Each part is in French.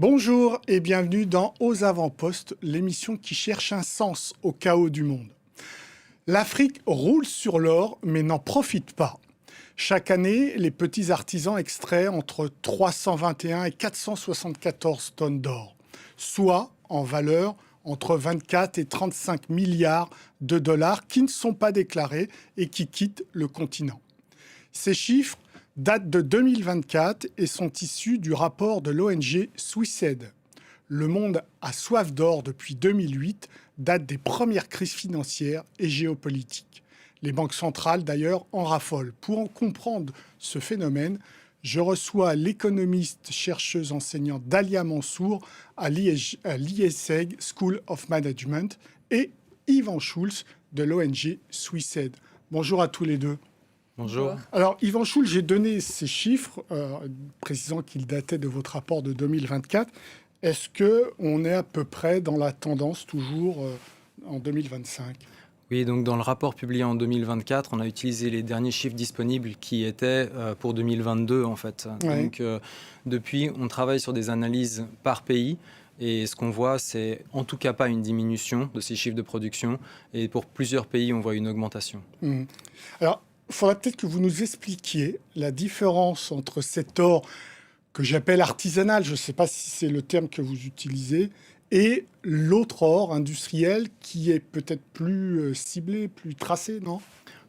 Bonjour et bienvenue dans Aux Avant-Postes, l'émission qui cherche un sens au chaos du monde. L'Afrique roule sur l'or mais n'en profite pas. Chaque année, les petits artisans extraient entre 321 et 474 tonnes d'or, soit en valeur entre 24 et 35 milliards de dollars qui ne sont pas déclarés et qui quittent le continent. Ces chiffres datent de 2024 et sont issus du rapport de l'ONG Swissed. Le monde a soif d'or depuis 2008, date des premières crises financières et géopolitiques. Les banques centrales, d'ailleurs, en raffolent. Pour en comprendre ce phénomène, je reçois l'économiste chercheuse enseignante Dalia Mansour à l'IESEG School of Management et Yvan Schulz de l'ONG Swissed. Bonjour à tous les deux. Bonjour. Alors, Yvan Schulz, j'ai donné ces chiffres, précisant qu'ils dataient de votre rapport de 2024. Est-ce qu'on est à peu près dans la tendance toujours en 2025 ? Oui, donc dans le rapport publié en 2024, on a utilisé les derniers chiffres disponibles qui étaient pour 2022 en fait. Ouais. Donc depuis, on travaille sur des analyses par pays. Et ce qu'on voit, c'est en tout cas pas une diminution de ces chiffres de production. Et pour plusieurs pays, on voit une augmentation. Alors, il faudrait peut-être que vous nous expliquiez la différence entre cet or que j'appelle artisanal, je ne sais pas si c'est le terme que vous utilisez, et l'autre or industriel qui est peut-être plus ciblé, plus tracé, non ?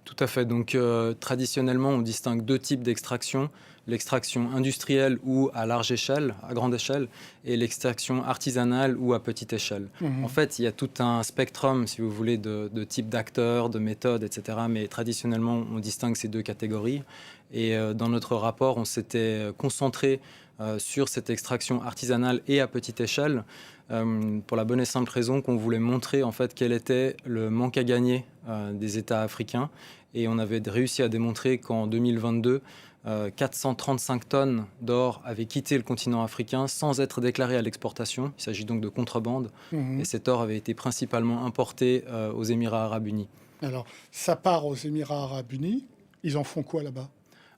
Tout à fait. Donc, traditionnellement, on distingue deux types d'extraction. L'extraction industrielle ou à large échelle, à grande échelle, et l'extraction artisanale ou à petite échelle. En fait, il y a tout un spectrum, si vous voulez, de types d'acteurs, de méthodes, etc. Mais traditionnellement, on distingue ces deux catégories. Et dans notre rapport, on s'était concentré sur cette extraction artisanale et à petite échelle, pour la bonne et simple raison qu'on voulait montrer en fait quel était le manque à gagner des États africains. Et on avait réussi à démontrer qu'en 2022, 435 tonnes d'or avaient quitté le continent africain sans être déclarées à l'exportation. Il s'agit donc de contrebande. Et cet or avait été principalement importé aux Émirats arabes unis. Alors, ça part aux Émirats arabes unis. Ils en font quoi là-bas ?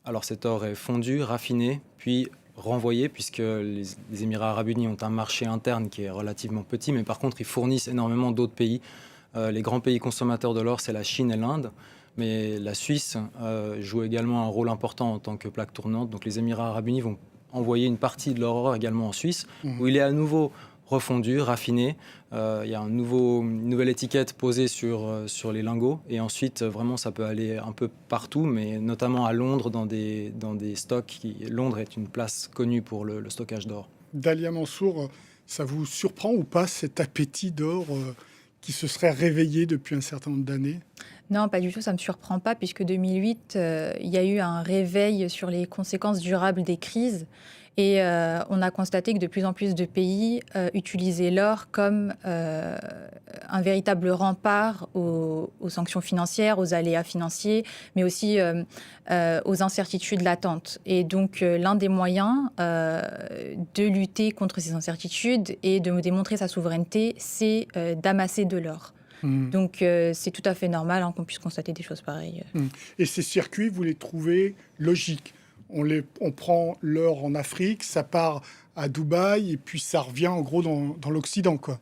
Alors cet or est fondu, raffiné, puis renvoyé, puisque les Émirats arabes unis ont un marché interne qui est relativement petit, mais par contre, ils fournissent énormément d'autres pays. Les grands pays consommateurs de l'or, c'est la Chine et l'Inde. Mais la Suisse joue également un rôle important en tant que plaque tournante. Donc les Émirats arabes unis vont envoyer une partie de leur or également en Suisse, où il est à nouveau refondu, raffiné. Il y a une nouvelle étiquette posée sur les lingots. Et ensuite, vraiment, ça peut aller un peu partout, mais notamment à Londres, dans des stocks. Londres est une place connue pour le stockage d'or. Dalia Mansour, ça vous surprend ou pas cet appétit d'or qui se serait réveillé depuis un certain nombre d'années ? Non, pas du tout, ça ne me surprend pas, puisque 2008, il y a eu un réveil sur les conséquences durables des crises. Et on a constaté que de plus en plus de pays utilisaient l'or comme un véritable rempart aux sanctions financières, aux aléas financiers, mais aussi aux incertitudes latentes. Et donc, l'un des moyens de lutter contre ces incertitudes et de démontrer sa souveraineté, c'est d'amasser de l'or. Donc, c'est tout à fait normal qu'on puisse constater des choses pareilles. Et ces circuits, vous les trouvez logiques ? On prend l'or en Afrique, ça part à Dubaï et puis ça revient en gros dans l'Occident, quoi.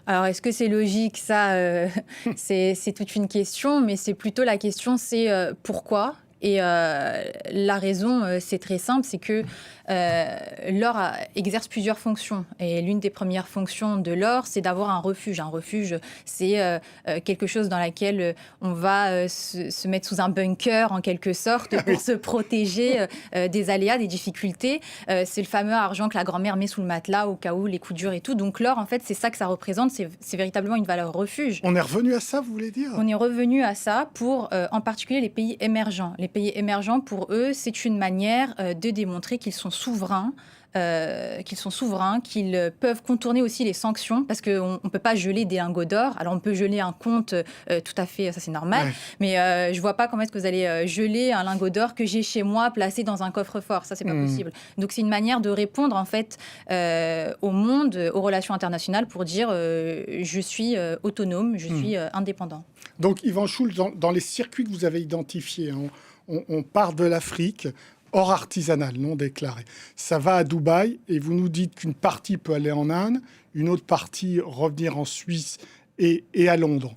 Alors, est-ce que c'est logique ? Ça, c'est toute une question, mais c'est plutôt la question, c'est pourquoi ? Et la raison, c'est très simple, c'est que l'or exerce plusieurs fonctions. Et l'une des premières fonctions de l'or, c'est d'avoir un refuge. Un refuge, c'est quelque chose dans laquelle on va se mettre sous un bunker, en quelque sorte, pour se protéger des aléas, des difficultés. C'est le fameux argent que la grand-mère met sous le matelas au cas où les coups durs et tout. Donc l'or, en fait, c'est ça que ça représente. C'est véritablement une valeur refuge. On est revenu à ça, vous voulez dire ? On est revenu à ça pour, en particulier, les pays émergents. Les pays émergents, pour eux, c'est une manière de démontrer qu'ils sont souverains, qu'ils peuvent contourner aussi les sanctions, parce qu'on ne peut pas geler des lingots d'or. Alors, on peut geler un compte, tout à fait, ça c'est normal, mais je ne vois pas comment est-ce que vous allez geler un lingot d'or que j'ai chez moi, placé dans un coffre-fort. Ça, c'est pas possible. Donc, c'est une manière de répondre, en fait, au monde, aux relations internationales, pour dire je suis autonome, je suis indépendant. Donc, Yvan Schulz, dans les circuits que vous avez identifiés, on part de l'Afrique, hors artisanal, non déclaré. Ça va à Dubaï et vous nous dites qu'une partie peut aller en Inde, une autre partie revenir en Suisse et à Londres.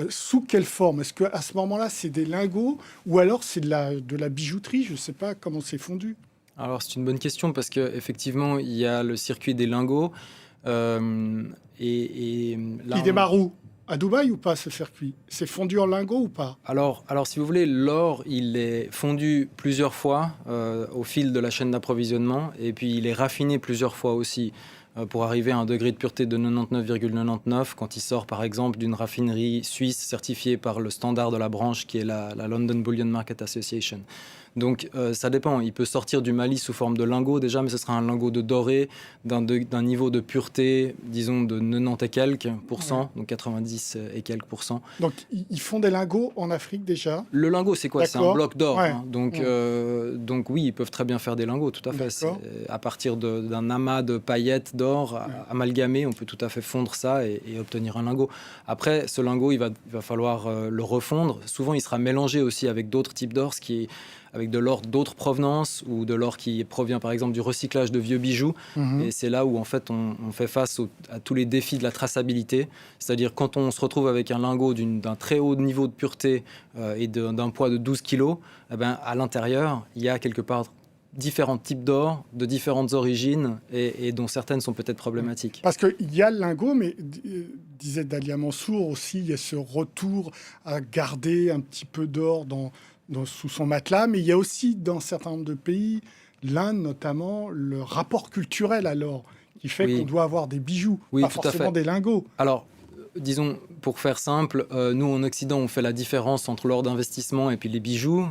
Sous quelle forme? Est-ce qu'à ce moment-là, c'est des lingots ou alors c'est de la bijouterie? Je ne sais pas comment c'est fondu. Alors c'est une bonne question parce qu'effectivement, il y a le circuit des lingots. Et là, Il démarre où? À Dubaï ou pas ce circuit? C'est fondu en lingots ou pas? alors, si vous voulez, l'or, il est fondu plusieurs fois au fil de la chaîne d'approvisionnement et puis il est raffiné plusieurs fois aussi pour arriver à un degré de pureté de 99,99 quand il sort par exemple d'une raffinerie suisse certifiée par le standard de la branche qui est la London Bullion Market Association. Donc ça dépend, il peut sortir du Mali sous forme de lingot déjà, mais ce sera un lingot de doré d'un niveau de pureté, disons de 90 et quelques pourcents, donc 90 et quelques pourcents. Donc ils font des lingots en Afrique déjà? Le lingot, c'est quoi? C'est un bloc d'or. Ouais. Hein. Donc oui, ils peuvent très bien faire des lingots, tout à fait. À partir d'un amas de paillettes d'or amalgamées, on peut tout à fait fondre ça et obtenir un lingot. Après, ce lingot, il va falloir le refondre. Souvent, il sera mélangé aussi avec d'autres types d'or, avec de l'or d'autres provenances ou de l'or qui provient par exemple du recyclage de vieux bijoux. Et c'est là où en fait on fait face à tous les défis de la traçabilité. C'est-à-dire quand on se retrouve avec un lingot d'un très haut niveau de pureté et d'un poids de 12 kilos, eh ben, à l'intérieur, il y a quelque part différents types d'or, de différentes origines et dont certaines sont peut-être problématiques. Parce qu'il y a le lingot, mais disait Dalia Mansour aussi, il y a ce retour à garder un petit peu d'or sous son matelas, mais il y a aussi dans un certain nombre de pays, l'Inde notamment, le rapport culturel à l'or, qui fait qu'on doit avoir des bijoux, pas forcément des lingots. Alors, disons, pour faire simple, nous en Occident, on fait la différence entre l'or d'investissement et puis les bijoux,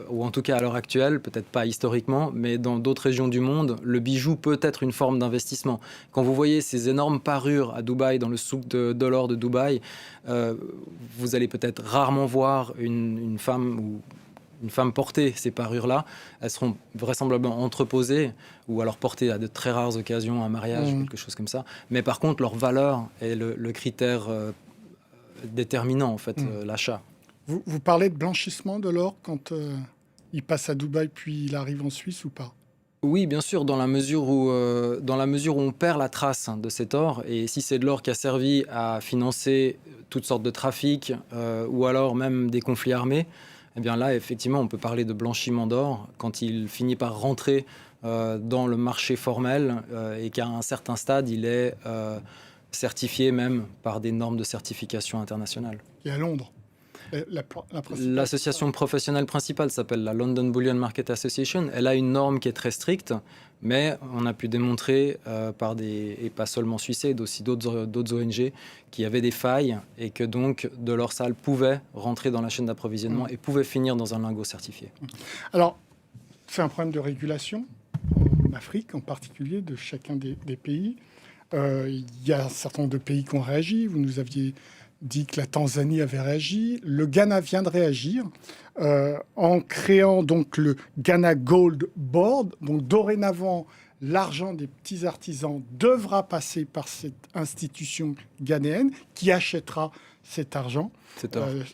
ou en tout cas à l'heure actuelle, peut-être pas historiquement, mais dans d'autres régions du monde, le bijou peut être une forme d'investissement. Quand vous voyez ces énormes parures à Dubaï, dans le souk de l'or de Dubaï, vous allez peut-être rarement voir une femme porter ces parures-là. Elles seront vraisemblablement entreposées ou alors portées à de très rares occasions, un mariage, quelque chose comme ça. Mais par contre, leur valeur est le critère déterminant, en fait, l'achat. Vous parlez de blanchissement de l'or quand il passe à Dubaï puis il arrive en Suisse ou pas? Oui, bien sûr, dans la mesure où on perd la trace de cet or, et si c'est de l'or qui a servi à financer toutes sortes de trafics ou alors même des conflits armés, eh bien là, effectivement, on peut parler de blanchiment d'or quand il finit par rentrer dans le marché formel et qu'à un certain stade, il est certifié même par des normes de certification internationales. Et à Londres? L'association professionnelle principale s'appelle la London Bullion Market Association. Elle a une norme qui est très stricte, mais on a pu démontrer et pas seulement Suisse, aussi d'autres ONG, qui avaient des failles et que donc de l'or sale pouvait rentrer dans la chaîne d'approvisionnement et pouvait finir dans un lingot certifié. Alors, c'est un problème de régulation en Afrique, en particulier de chacun des pays. Il y a un certain nombre de pays qui ont réagi. Vous nous aviez dit que la Tanzanie avait réagi. Le Ghana vient de réagir en créant donc le Ghana Gold Board. Donc dorénavant, l'argent des petits artisans devra passer par cette institution ghanéenne qui achètera cet argent,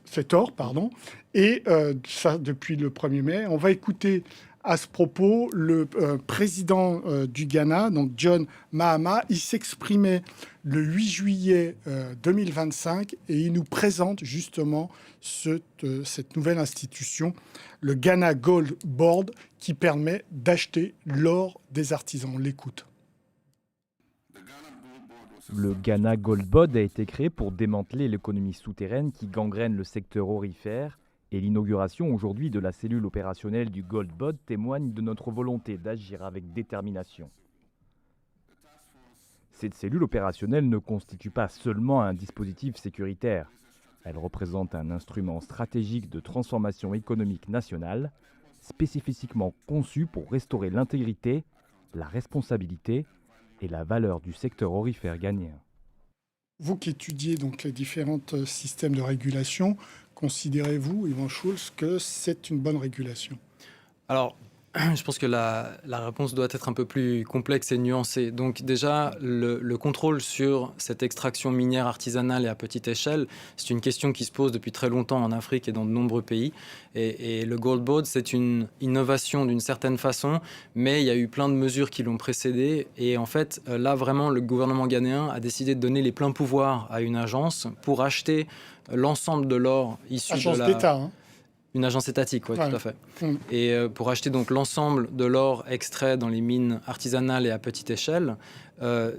cet or, pardon. Et ça depuis le 1er mai. On va écouter à ce propos le président du Ghana, donc John Mahama. Il s'exprimait le 8 juillet 2025 et il nous présente justement cette nouvelle institution, le Ghana Gold Board, qui permet d'acheter l'or des artisans. On l'écoute. Le Ghana Gold Board a été créé pour démanteler l'économie souterraine qui gangrène le secteur aurifère. Et l'inauguration aujourd'hui de la cellule opérationnelle du Gold Board témoigne de notre volonté d'agir avec détermination. Cette cellule opérationnelle ne constitue pas seulement un dispositif sécuritaire. Elle représente un instrument stratégique de transformation économique nationale, spécifiquement conçu pour restaurer l'intégrité, la responsabilité et la valeur du secteur aurifère ghanéen. Vous qui étudiez donc les différents systèmes de régulation, considérez-vous, Yvan Schulz, que c'est une bonne régulation? Alors, je pense que la réponse doit être un peu plus complexe et nuancée. Donc déjà, le contrôle sur cette extraction minière artisanale et à petite échelle, c'est une question qui se pose depuis très longtemps en Afrique et dans de nombreux pays. Et le Gold Board, c'est une innovation d'une certaine façon, mais il y a eu plein de mesures qui l'ont précédé. Et en fait, là, vraiment, le gouvernement ghanéen a décidé de donner les pleins pouvoirs à une agence pour acheter l'ensemble de l'or issu Agence de la... d'État, hein. Une agence étatique, oui, Ouais. tout à fait. Mm. Et pour acheter donc l'ensemble de l'or extrait dans les mines artisanales et à petite échelle,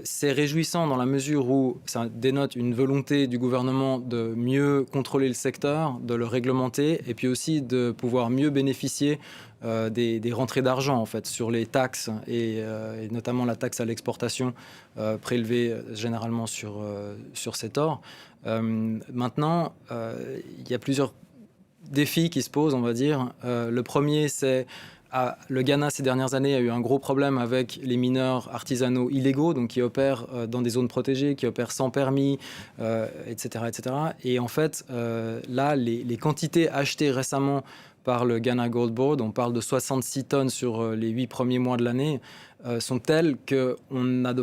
c'est réjouissant dans la mesure où ça dénote une volonté du gouvernement de mieux contrôler le secteur, de le réglementer, et puis aussi de pouvoir mieux bénéficier des rentrées d'argent en fait sur les taxes et notamment la taxe à l'exportation prélevée généralement sur cet or. Maintenant, il y a plusieurs défis qui se posent, on va dire. Le premier, c'est le Ghana, ces dernières années, a eu un gros problème avec les mineurs artisanaux illégaux, donc qui opèrent dans des zones protégées, qui opèrent sans permis, etc., etc. Et en fait, là, les quantités achetées récemment par le Ghana Gold Board, on parle de 66 tonnes sur les 8 premiers mois de l'année, sont telles qu'on a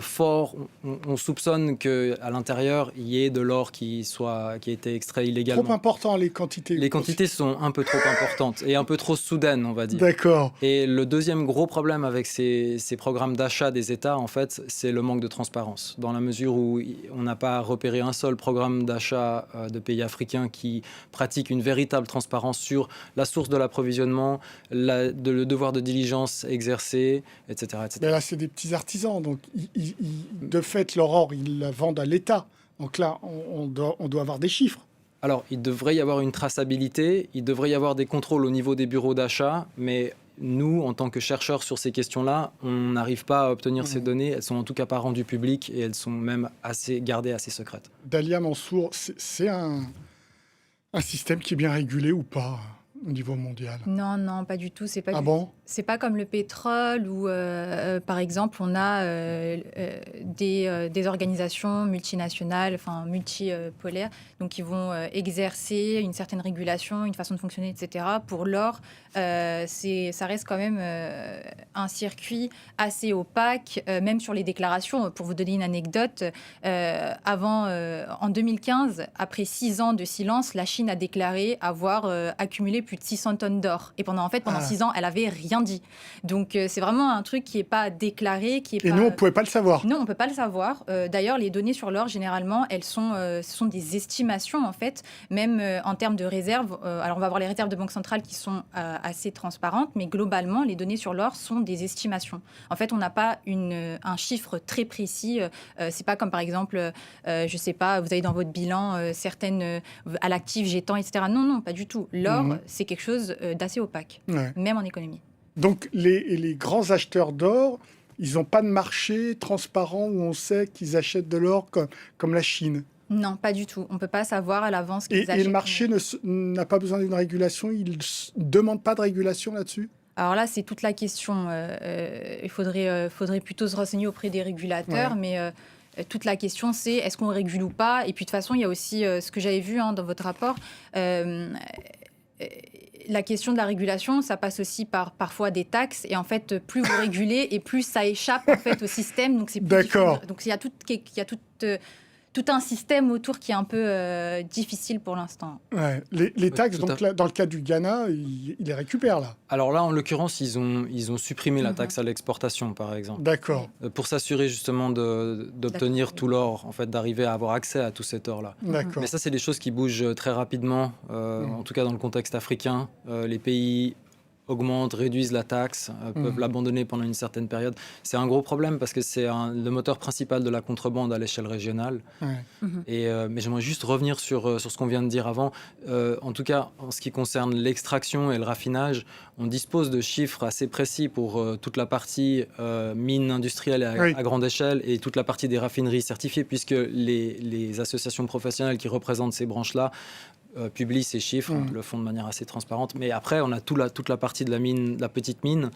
on soupçonne qu'à l'intérieur, il y ait de l'or qui a été extrait illégalement. Trop important, les quantités. Les quantités sont un peu trop importantes et un peu trop soudaines, on va dire. D'accord. Et le deuxième gros problème avec ces programmes d'achat des États, en fait, c'est le manque de transparence. Dans la mesure où on n'a pas repéré un seul programme d'achat de pays africains qui pratique une véritable transparence sur la source de l'approvisionnement, le devoir de diligence exercé, etc., etc. Mais là, c'est des petits artisans. Donc, de fait, leur or, ils la vendent à l'État. Donc là, on doit avoir des chiffres. Alors, il devrait y avoir une traçabilité, il devrait y avoir des contrôles au niveau des bureaux d'achat, mais nous, en tant que chercheurs sur ces questions-là, on n'arrive pas à obtenir ces données. Elles sont en tout cas pas rendues publiques et elles sont même gardées assez secrètes. Dalia Mansour, c'est un système qui est bien régulé ou pas au niveau mondial? Non, non, pas du tout. C'est pas Ah bon? C'est pas comme le pétrole où, par exemple, on a des organisations multinationales, enfin multipolaires, donc qui vont exercer une certaine régulation, une façon de fonctionner, etc. Pour l'or, ça reste quand même un circuit assez opaque, même sur les déclarations. Pour vous donner une anecdote, en 2015, après 6 ans de silence, la Chine a déclaré avoir accumulé plus de 600 tonnes d'or. Et pendant 6 ans, elle avait rien dit. Donc c'est vraiment un truc qui n'est pas déclaré, Et nous, on ne pouvait pas le savoir. Non, on ne peut pas le savoir. D'ailleurs, les données sur l'or, généralement, ce sont des estimations, en fait, même en termes de réserves. Alors, on va avoir les réserves de banque centrale qui sont assez transparentes, mais globalement, les données sur l'or sont des estimations. En fait, on n'a pas un chiffre très précis. C'est pas comme, par exemple, je ne sais pas, vous avez dans votre bilan certaines à l'actif, Gétan, etc. Non, non, pas du tout. L'or, c'est quelque chose d'assez opaque, même en économie. Donc, les grands acheteurs d'or, ils n'ont pas de marché transparent où on sait qu'ils achètent de l'or comme la Chine. Non, pas du tout. On ne peut pas savoir à l'avance qu'ils achètent. Et le marché n'a pas besoin d'une régulation? Il ne demande pas de régulation là-dessus? Alors là, c'est toute la question. Il faudrait plutôt se renseigner auprès des régulateurs, mais toute la question, c'est est-ce qu'on régule ou pas? Et puis de toute façon, il y a aussi ce que j'avais vu dans votre rapport. La question de la régulation, ça passe aussi par parfois des taxes. Et en fait, plus vous régulez et plus ça échappe en fait au système. Donc c'est plus D'accord. difficile. Donc il y a tout un système autour qui est un peu difficile pour l'instant. Ouais. Les taxes, donc là, dans le cas du Ghana, ils les récupèrent là. Alors là, en l'occurrence, ils ont supprimé la taxe à l'exportation, par exemple. D'accord. Pour s'assurer justement d'obtenir tout l'or, en fait, d'arriver à avoir accès à tout cet or-là. D'accord. Mais ça, c'est des choses qui bougent très rapidement, en tout cas dans le contexte africain. Les pays augmentent, réduisent la taxe, peuvent l'abandonner pendant une certaine période. C'est un gros problème parce que c'est le moteur principal de la contrebande à l'échelle régionale. Mais j'aimerais juste revenir sur ce qu'on vient de dire avant. En tout cas, en ce qui concerne l'extraction et le raffinage, on dispose de chiffres assez précis pour toute la partie mine industrielle à grande échelle et toute la partie des raffineries certifiées, puisque les associations professionnelles qui représentent ces branches-là publie ces chiffres, le font de manière assez transparente. Mais après, on a toute la partie de la mine, la petite mine,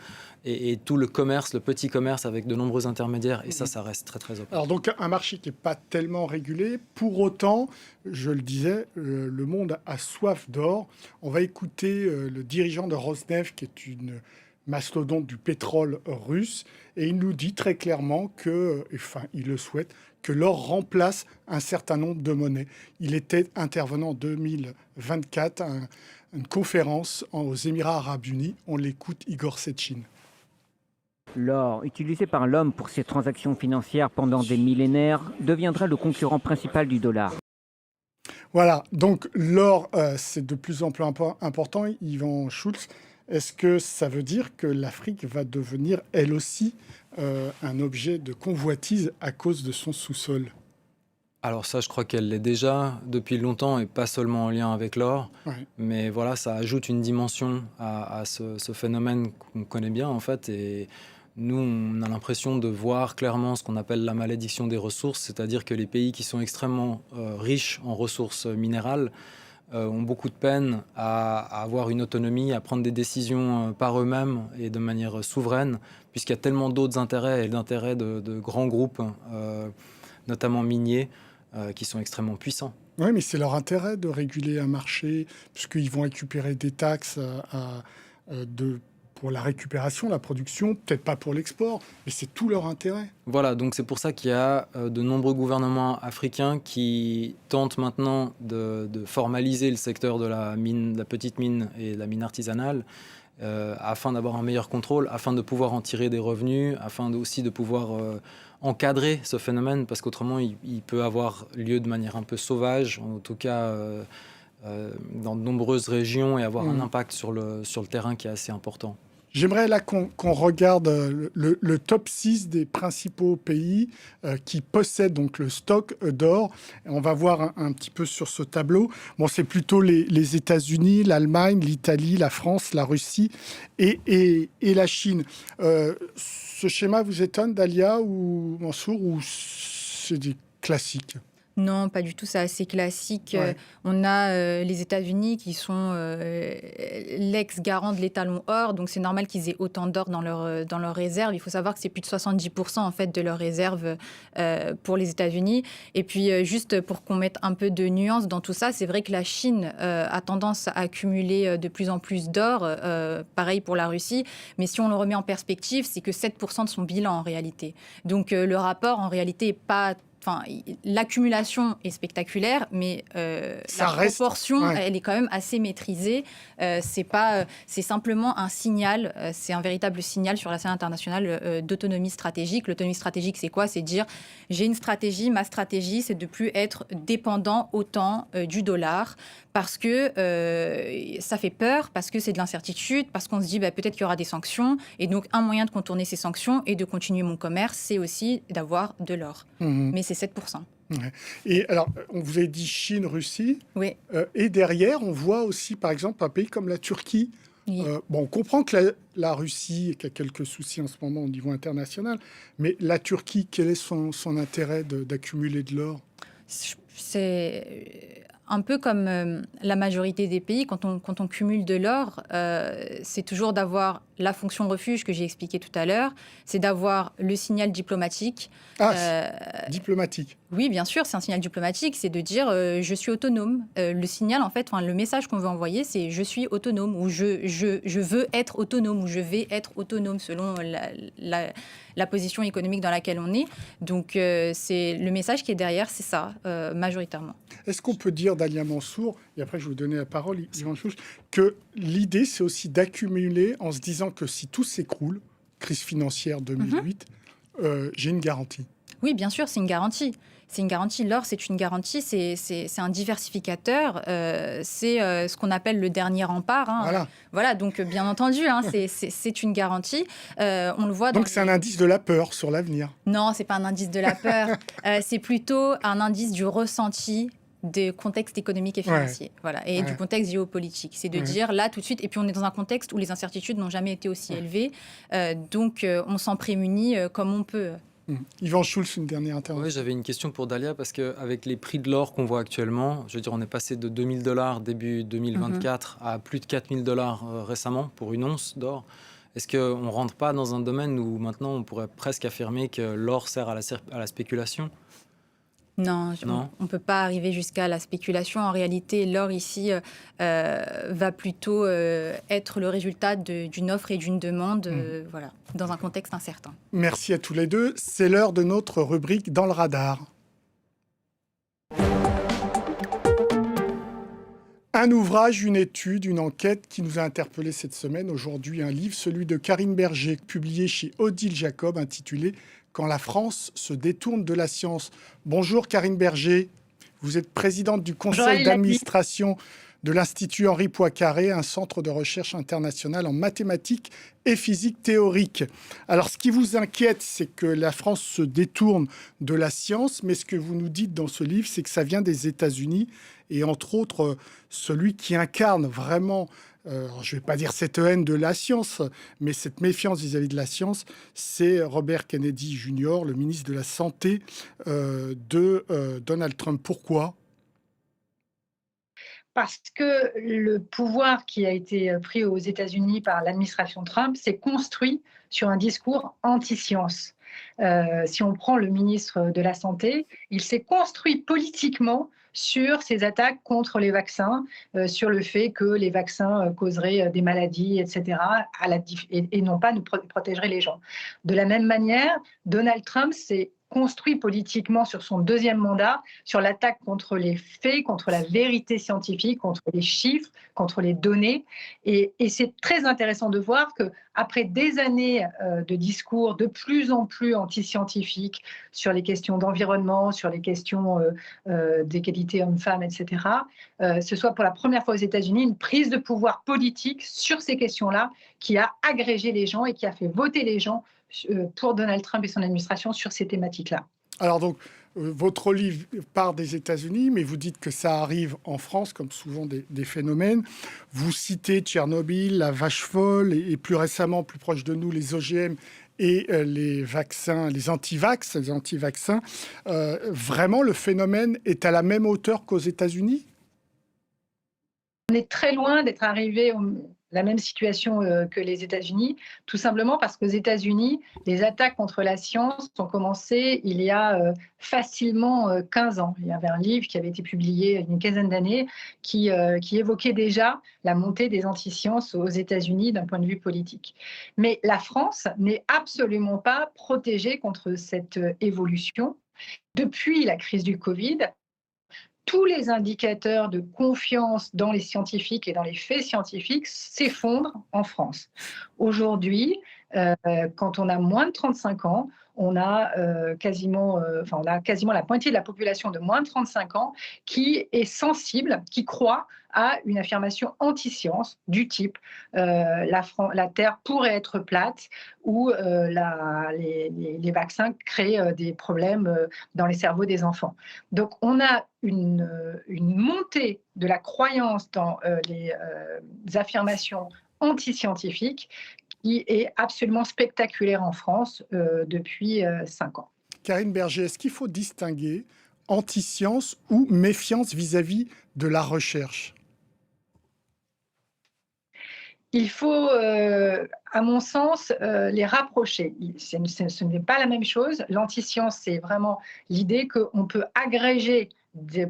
et tout le commerce, le petit commerce avec de nombreux intermédiaires. Et ça reste très, très opaque. Alors donc, un marché qui n'est pas tellement régulé. Pour autant, je le disais, le monde a soif d'or. On va écouter le dirigeant de Rosneft, qui est une mastodonte du pétrole russe. Et il nous dit très clairement que, enfin, il le souhaite, que l'or remplace un certain nombre de monnaies. Il était intervenant en 2024 à une conférence aux Émirats arabes unis. On l'écoute, Igor Sechin. L'or, utilisé par l'homme pour ses transactions financières pendant des millénaires, deviendra le concurrent principal du dollar. Voilà, donc l'or, c'est de plus en plus important. Yvan Schultz, est-ce que ça veut dire que l'Afrique va devenir, elle aussi, un objet de convoitise à cause de son sous-sol ? Alors ça, je crois qu'elle l'est déjà depuis longtemps et pas seulement en lien avec l'or. Ouais. Mais voilà, ça ajoute une dimension à ce phénomène qu'on connaît bien en fait. Et nous, on a l'impression de voir clairement ce qu'on appelle la malédiction des ressources, c'est-à-dire que les pays qui sont extrêmement riches en ressources minérales ont beaucoup de peine à avoir une autonomie, à prendre des décisions par eux-mêmes et de manière souveraine, puisqu'il y a tellement d'autres intérêts et d'intérêts de grands groupes, notamment miniers, qui sont extrêmement puissants. Oui, mais c'est leur intérêt de réguler un marché, puisqu'ils vont récupérer des taxes pour la récupération, la production, peut-être pas pour l'export, mais c'est tout leur intérêt. Voilà, donc c'est pour ça qu'il y a de nombreux gouvernements africains qui tentent maintenant de formaliser le secteur de la mine, de la petite mine et de la mine artisanale, afin d'avoir un meilleur contrôle, afin de pouvoir en tirer des revenus, afin aussi de pouvoir encadrer ce phénomène, parce qu'autrement il peut avoir lieu de manière un peu sauvage, en tout cas dans de nombreuses régions, et avoir un impact sur le terrain qui est assez important. J'aimerais là qu'on regarde le top 6 des principaux pays qui possèdent donc le stock d'or. On va voir un petit peu sur ce tableau. Bon, c'est plutôt les États-Unis, l'Allemagne, l'Italie, la France, la Russie et la Chine. Ce schéma vous étonne, Dalia ou Mansour, ou c'est des classiques ? Non, pas du tout, c'est assez classique. Ouais. On a les États-Unis qui sont l'ex-garant de l'étalon or, donc c'est normal qu'ils aient autant d'or dans leurs réserves. Il faut savoir que c'est plus de 70% en fait de leurs réserves pour les États-Unis. Et puis juste pour qu'on mette un peu de nuance dans tout ça, c'est vrai que la Chine a tendance à accumuler de plus en plus d'or, pareil pour la Russie. Mais si on le remet en perspective, c'est que 7% de son bilan en réalité. Donc le rapport en réalité est pas... Enfin, l'accumulation est spectaculaire, mais la proportion, ouais, elle est quand même assez maîtrisée. C'est simplement un signal, c'est un véritable signal sur la scène internationale d'autonomie stratégique. L'autonomie stratégique, c'est quoi ? C'est dire, j'ai une stratégie, ma stratégie, c'est de plus être dépendant autant du dollar, parce que ça fait peur, parce que c'est de l'incertitude, parce qu'on se dit peut-être qu'il y aura des sanctions. Et donc, un moyen de contourner ces sanctions et de continuer mon commerce, c'est aussi d'avoir de l'or. Mais c'est 7%. Ouais. Et alors, on vous a dit Chine, Russie. Oui. Et derrière, on voit aussi, par exemple, un pays comme la Turquie. Oui. Bon, on comprend que la Russie qui a quelques soucis en ce moment au niveau international, mais la Turquie, quel est son intérêt d'accumuler de l'or ? C'est un peu comme la majorité des pays, quand on cumule de l'or, c'est toujours d'avoir la fonction refuge que j'ai expliqué tout à l'heure, c'est d'avoir le signal diplomatique. Diplomatique. Oui, bien sûr, c'est un signal diplomatique, c'est de dire je suis autonome. Le signal, en fait, le message qu'on veut envoyer, c'est je suis autonome, ou je veux être autonome, ou je vais être autonome selon la position économique dans laquelle on est. Donc, c'est le message qui est derrière, c'est ça, majoritairement. Est-ce qu'on peut dire, Dalia Mansour, et après je vais vous donner la parole, Yvan Schultz, que l'idée, c'est aussi d'accumuler en se disant que si tout s'écroule, crise financière 2008, j'ai une garantie. Oui, bien sûr, c'est une garantie. C'est une garantie. L'or, c'est une garantie. C'est un diversificateur. C'est ce qu'on appelle le dernier rempart. Voilà. Donc, bien entendu, c'est une garantie. On le voit. Donc, c'est un indice de la peur sur l'avenir. Non, c'est pas un indice de la peur. C'est plutôt un indice du ressenti des contextes économiques et financiers, et du contexte géopolitique. C'est de dire là tout de suite, et puis on est dans un contexte où les incertitudes n'ont jamais été aussi élevées, donc on s'en prémunit comme on peut. Yvan Schultz, une dernière intervention. Oui, j'avais une question pour Dalia, parce qu'avec les prix de l'or qu'on voit actuellement, je veux dire, on est passé de $2 000 début 2024 à plus de $4 000 récemment pour une once d'or. Est-ce qu'on ne rentre pas dans un domaine où maintenant on pourrait presque affirmer que l'or sert à la spéculation ? Non, Non. on ne peut pas arriver jusqu'à la spéculation. En réalité, l'or ici va plutôt être le résultat d'une offre et d'une demande voilà, dans un contexte incertain. Merci à tous les deux. C'est l'heure de notre rubrique Dans le radar. Un ouvrage, une étude, une enquête qui nous a interpellés cette semaine. Aujourd'hui, un livre, celui de Karine Berger, publié chez Odile Jacob, intitulé « Quand la France se détourne de la science ». Bonjour Karine Berger, vous êtes présidente du conseil d'administration de l'Institut Henri Poincaré, un centre de recherche international en mathématiques et physique théorique. Alors, ce qui vous inquiète, c'est que la France se détourne de la science, mais ce que vous nous dites dans ce livre, c'est que ça vient des États-Unis, et entre autres, celui qui incarne vraiment, je ne vais pas dire cette haine de la science, mais cette méfiance vis-à-vis de la science, c'est Robert Kennedy Jr., le ministre de la Santé de Donald Trump. Pourquoi ? Parce que le pouvoir qui a été pris aux États-Unis par l'administration Trump s'est construit sur un discours anti-science. Si on prend le ministre de la Santé, il s'est construit politiquement sur ces attaques contre les vaccins, sur le fait que les vaccins causeraient des maladies, etc., et non pas nous protégeraient les gens. De la même manière, Donald Trump s'est construit politiquement sur son deuxième mandat, sur l'attaque contre les faits, contre la vérité scientifique, contre les chiffres, contre les données. Et c'est très intéressant de voir qu'après des années de discours de plus en plus anti-scientifiques sur les questions d'environnement, sur les questions d'égalité hommes-femmes, etc., ce soit pour la première fois aux États-Unis une prise de pouvoir politique sur ces questions-là qui a agrégé les gens et qui a fait voter les gens pour Donald Trump et son administration sur ces thématiques-là. Alors donc, votre livre part des États-Unis, mais vous dites que ça arrive en France, comme souvent des phénomènes. Vous citez Tchernobyl, la vache folle, et plus récemment, plus proche de nous, les OGM et les vaccins, les anti-vaccins. Vraiment, le phénomène est à la même hauteur qu'aux États-Unis ? On est très loin d'être arrivé à la même situation que les États-Unis, tout simplement parce qu'aux États-Unis, les attaques contre la science ont commencé il y a facilement 15 ans. Il y avait un livre qui avait été publié il y a une quinzaine d'années qui évoquait déjà la montée des anti-sciences aux États-Unis d'un point de vue politique. Mais la France n'est absolument pas protégée contre cette évolution. Depuis la crise du Covid, tous les indicateurs de confiance dans les scientifiques et dans les faits scientifiques s'effondrent en France. Aujourd'hui, quand on a moins de 35 ans, on a quasiment la moitié de la population de moins de 35 ans qui est sensible, qui croit à une affirmation anti-science du type la Terre pourrait être plate ou les vaccins créent des problèmes dans les cerveaux des enfants. Donc on a une montée de la croyance dans les affirmations anti-scientifiques qui est absolument spectaculaire en France depuis 5 ans. Karine Berger, est-ce qu'il faut distinguer anti-science ou méfiance vis-à-vis de la recherche ? Il faut, à mon sens, les rapprocher. Ce n'est pas la même chose. L'anti-science, c'est vraiment l'idée qu'on peut agréger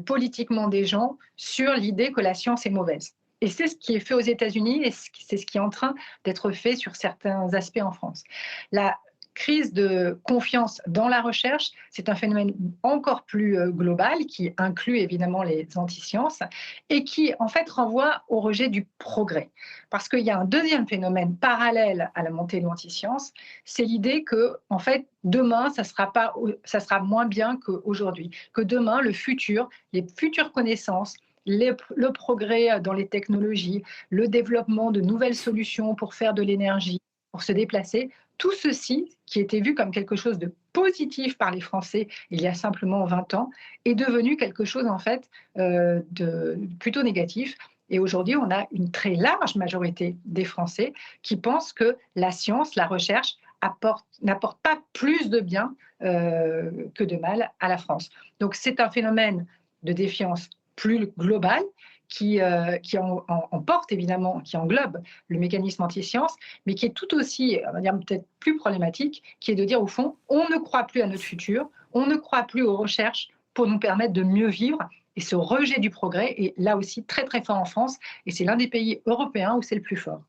politiquement des gens sur l'idée que la science est mauvaise. Et c'est ce qui est fait aux États-Unis et c'est ce qui est en train d'être fait sur certains aspects en France. La crise de confiance dans la recherche, c'est un phénomène encore plus global qui inclut évidemment les anti-sciences et qui en fait renvoie au rejet du progrès. Parce qu'il y a un deuxième phénomène parallèle à la montée de l'anti-science, c'est l'idée que en fait demain ça sera moins bien qu'aujourd'hui, que demain le futur, les futures connaissances, le progrès dans les technologies, le développement de nouvelles solutions pour faire de l'énergie, pour se déplacer, tout ceci, qui était vu comme quelque chose de positif par les Français il y a simplement 20 ans, est devenu quelque chose en fait de plutôt négatif. Et aujourd'hui, on a une très large majorité des Français qui pensent que la science, la recherche n'apporte pas plus de bien que de mal à la France. Donc c'est un phénomène de défiance plus global qui emporte évidemment, qui englobe le mécanisme anti-science, mais qui est tout aussi, on va dire peut-être plus problématique, qui est de dire au fond, on ne croit plus à notre futur, on ne croit plus aux recherches pour nous permettre de mieux vivre. Et ce rejet du progrès est là aussi très très fort en France, et c'est l'un des pays européens où c'est le plus fort.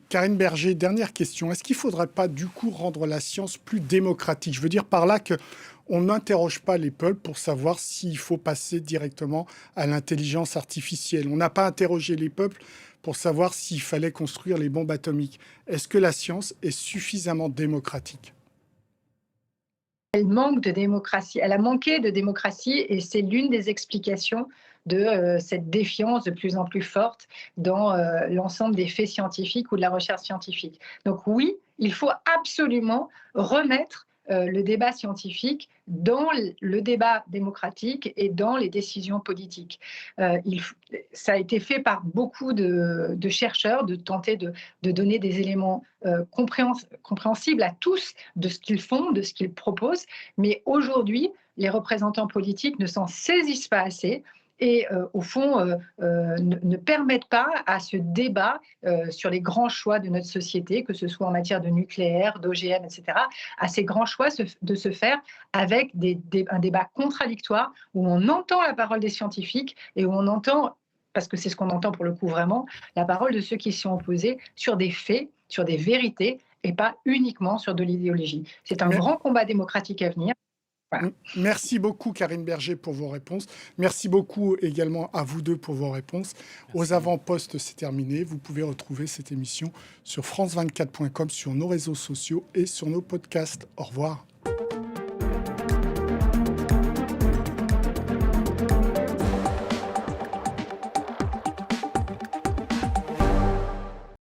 Karine Berger, dernière question. Est-ce qu'il ne faudrait pas du coup rendre la science plus démocratique ? Je veux dire par là qu'on n'interroge pas les peuples pour savoir s'il faut passer directement à l'intelligence artificielle. On n'a pas interrogé les peuples pour savoir s'il fallait construire les bombes atomiques. Est-ce que la science est suffisamment démocratique ? Elle manque de démocratie. Elle a manqué de démocratie, et c'est l'une des explications de cette défiance de plus en plus forte dans l'ensemble des faits scientifiques ou de la recherche scientifique. Donc oui, il faut absolument remettre le débat scientifique dans le débat démocratique et dans les décisions politiques. Ça a été fait par beaucoup de chercheurs, de tenter de donner des éléments compréhensibles à tous de ce qu'ils font, de ce qu'ils proposent. Mais aujourd'hui, les représentants politiques ne s'en saisissent pas assez et au fond ne permettent pas à ce débat sur les grands choix de notre société, que ce soit en matière de nucléaire, d'OGM, etc., à ces grands choix de se faire avec un débat contradictoire où on entend la parole des scientifiques et où on entend, parce que c'est ce qu'on entend pour le coup vraiment, la parole de ceux qui s'y sont opposés sur des faits, sur des vérités et pas uniquement sur de l'idéologie. C'est un grand combat démocratique à venir. Voilà. Merci beaucoup Karine Berger pour vos réponses. Merci beaucoup également à vous deux pour vos réponses. Merci. Aux avant-postes, c'est terminé. Vous pouvez retrouver cette émission sur france24.com, sur nos réseaux sociaux et sur nos podcasts. Au revoir.